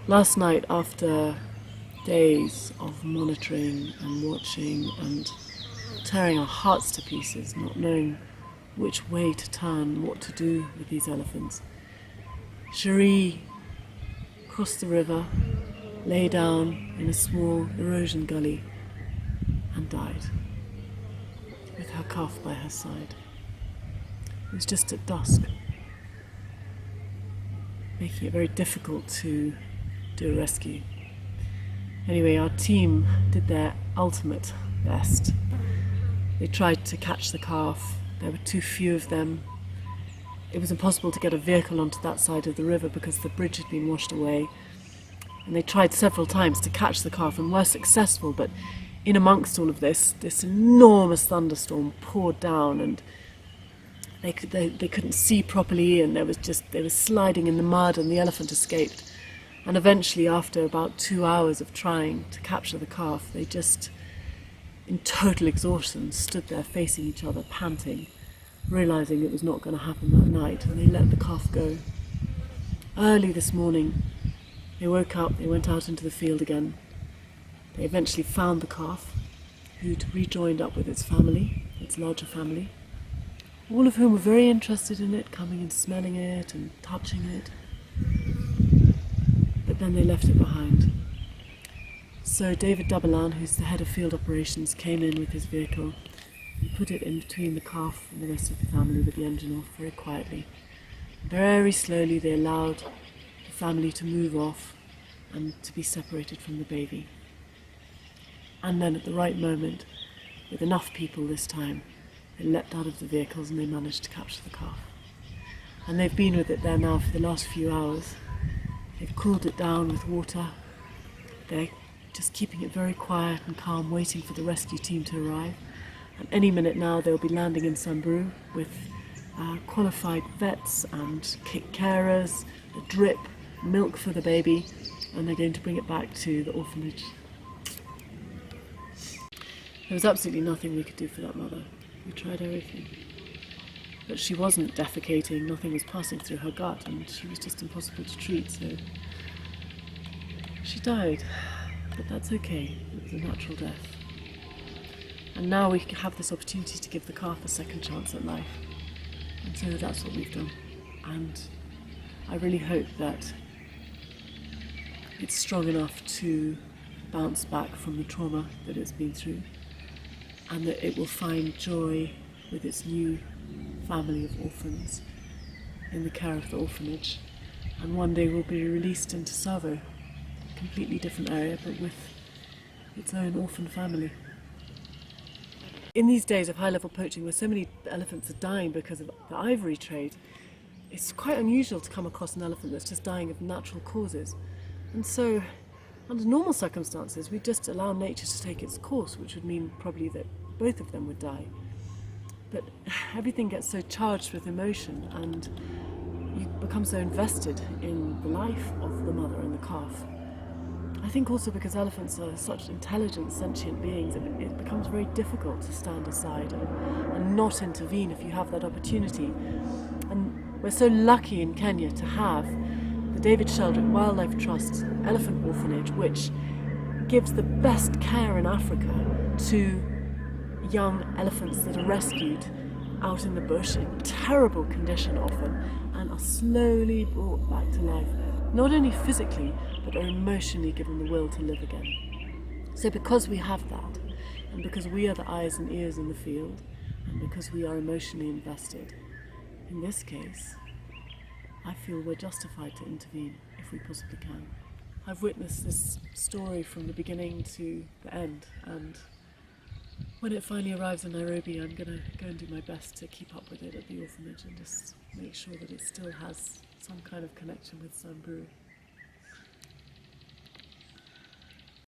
Last night, after days of monitoring and watching and tearing our hearts to pieces, not knowing which way to turn, what to do with these elephants, Cherie crossed the river, lay down in a small erosion gully and died, with her calf by her side. It was just at dusk, making it very difficult to do a rescue. Anyway, our team did their ultimate best. They tried to catch the calf. There were too few of them. It was impossible to get a vehicle onto that side of the river because the bridge had been washed away. And they tried several times to catch the calf and were successful, but in amongst all of this enormous thunderstorm poured down, and they couldn't see properly, and they were sliding in the mud, and the elephant escaped. And eventually, after about 2 hours of trying to capture the calf, they just, in total exhaustion, stood there facing each other, panting, realising it was not going to happen that night, and they let the calf go. Early this morning, they woke up, they went out into the field again. They eventually found the calf, who'd rejoined up with its family, its larger family, all of whom were very interested in it, coming and smelling it and touching it. But then they left it behind. So David Duberlan, who's the head of field operations, came in with his vehicle and put it in between the calf and the rest of the family with the engine off very quietly. Very slowly they allowed the family to move off and to be separated from the baby. And then at the right moment, with enough people this time, they leapt out of the vehicles and they managed to capture the calf. And they've been with it there now for the last few hours. They've cooled it down with water. They're just keeping it very quiet and calm, waiting for the rescue team to arrive. And any minute now they'll be landing in Samburu with qualified vets and carers, a drip, milk for the baby, and they're going to bring it back to the orphanage. There was absolutely nothing we could do for that mother. We tried everything. But she wasn't defecating, nothing was passing through her gut, and she was just impossible to treat, so she died. But that's okay, it was a natural death. And now we have this opportunity to give the calf a second chance at life. And so that's what we've done. And I really hope that it's strong enough to bounce back from the trauma that it's been through, and that it will find joy with its new family of orphans in the care of the orphanage, and one day will be released into Savo, a completely different area but with its own orphan family. In these days of high-level poaching, where so many elephants are dying because of the ivory trade, it's quite unusual to come across an elephant that's just dying of natural causes. And so, under normal circumstances, we just allow nature to take its course, which would mean probably that both of them would die. But everything gets so charged with emotion, and you become so invested in the life of the mother and the calf. I think also because elephants are such intelligent, sentient beings, it becomes very difficult to stand aside and not intervene if you have that opportunity. And we're so lucky in Kenya to have the David Sheldrick Wildlife Trust Elephant Orphanage, which gives the best care in Africa to young elephants that are rescued out in the bush in terrible condition often, and are slowly brought back to life, not only physically but are emotionally given the will to live again. So because we have that, and because we are the eyes and ears in the field, and because we are emotionally invested, in this case I feel we're justified to intervene if we possibly can. I've witnessed this story from the beginning to the end, and when it finally arrives in Nairobi, I'm going to go and do my best to keep up with it at the orphanage and just make sure that it still has some kind of connection with Samburu.